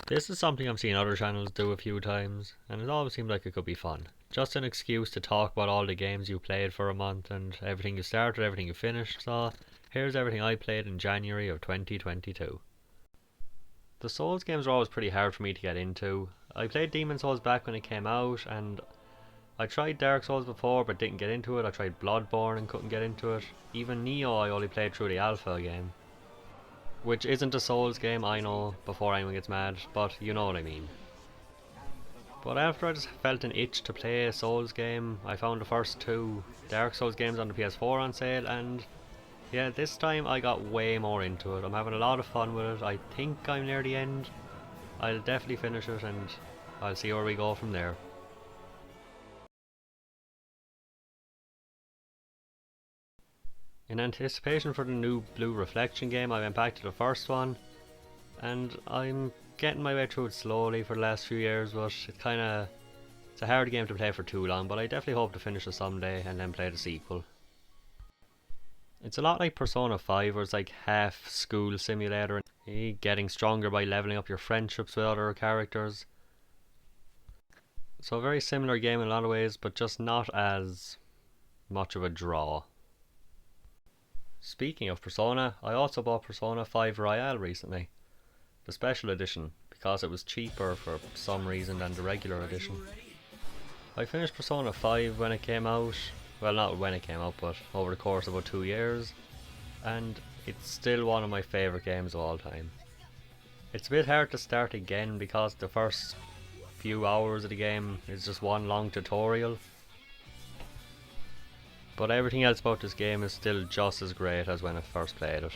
This is something I've seen other channels do a few times, and it always seemed like it could be fun. Just an excuse to talk about all the games you played for a month and everything you started, everything you finished, so here's everything I played in January of 2022. The Souls games are always pretty hard for me to get into. I played Demon Souls back when it came out, and I tried Dark Souls before but didn't get into it. I tried Bloodborne and couldn't get into it. Even Neo I only played through the alpha game. Which isn't a Souls game, I know, before anyone gets mad, but you know what I mean. But after I just felt an itch to play a Souls game, I found the first two Dark Souls games on the PS4 on sale, and yeah, this time I got way more into it. I'm having a lot of fun with it. I think I'm near the end. I'll definitely finish it and I'll see where we go from there. In anticipation for the new Blue Reflection game, I went back to the first one, and I'm getting my way through it slowly for the last few years, but it's a hard game to play for too long, but I definitely hope to finish it someday and then play the sequel. It's a lot like Persona 5, where it's like half school simulator and getting stronger by leveling up your friendships with other characters. So a very similar game in a lot of ways, but just not as much of a draw. Speaking of Persona, I also bought Persona 5 Royal recently, the special edition, because it was cheaper for some reason than the regular edition. I finished Persona 5 when it came out, well, not when it came out, but over the course of about 2 years, and it's still one of my favourite games of all time. It's a bit hard to start again because the first few hours of the game is just one long tutorial, but everything else about this game is still just as great as when I first played it.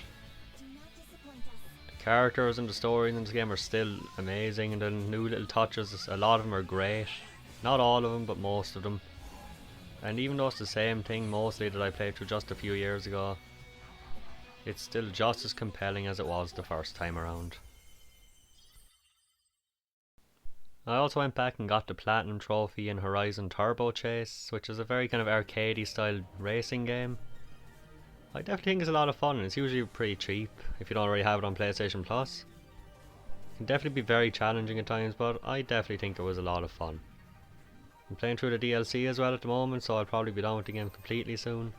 The characters and the story in this game are still amazing, and the new little touches, a lot of them are great. Not all of them, but most of them. And even though it's the same thing mostly that I played through just a few years ago, it's still just as compelling as it was the first time around. I also went back and got the Platinum Trophy in Horizon Turbo Chase, which is a very kind of arcadey style racing game. I definitely think it's a lot of fun, and it's usually pretty cheap if you don't already have it on PlayStation Plus. It can definitely be very challenging at times, but I definitely think it was a lot of fun. I'm playing through the DLC as well at the moment, so I'll probably be done with the game completely soon.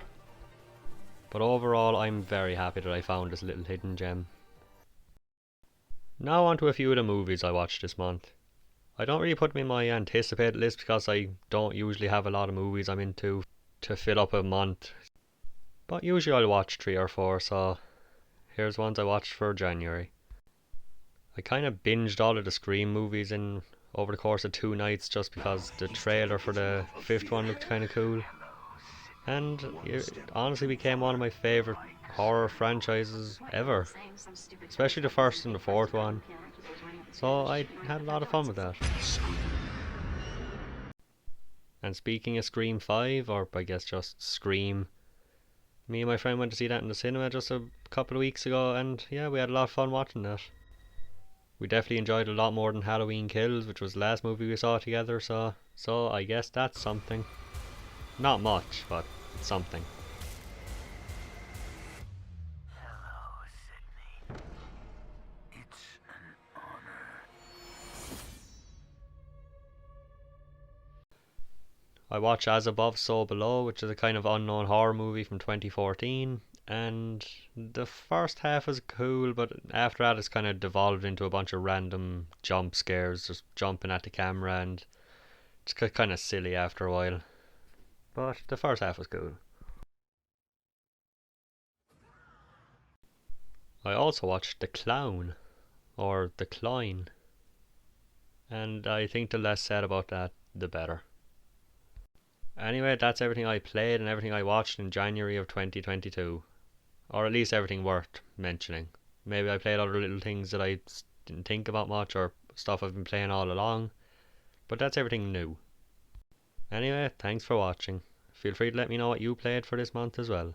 But overall, I'm very happy that I found this little hidden gem. Now on to a few of the movies I watched this month. I don't really put them in my anticipated list because I don't usually have a lot of movies I'm into to fill up a month. But usually I'll watch 3 or 4, so here's ones I watched for January. I kind of binged all of the Scream movies in over the course of 2 nights just because the trailer for the fifth one looked kind of cool. And it honestly became one of my favourite horror franchises ever. Especially the first and the fourth one. So I had a lot of fun with that. And speaking of Scream 5, or I guess just Scream, me and my friend went to see that in the cinema just a couple of weeks ago, and yeah, we had a lot of fun watching that. We definitely enjoyed it a lot more than Halloween Kills, which was the last movie we saw together, so I guess that's something. Not much, but something. Hello, Sydney. It's an honor. I watched As Above, So Below, which is a kind of unknown horror movie from 2014, and the first half was cool, but after that it's kind of devolved into a bunch of random jump scares, just jumping at the camera, and it's kind of silly after a while. But the first half was cool. I also watched The Clown, or The Clown, and I think the less said about that, the better. Anyway, that's everything I played and everything I watched in January of 2022. Or at least everything worth mentioning. Maybe I played other little things that I didn't think about much, or stuff I've been playing all along, but that's everything new. Anyway, thanks for watching. Feel free to let me know what you played for this month as well.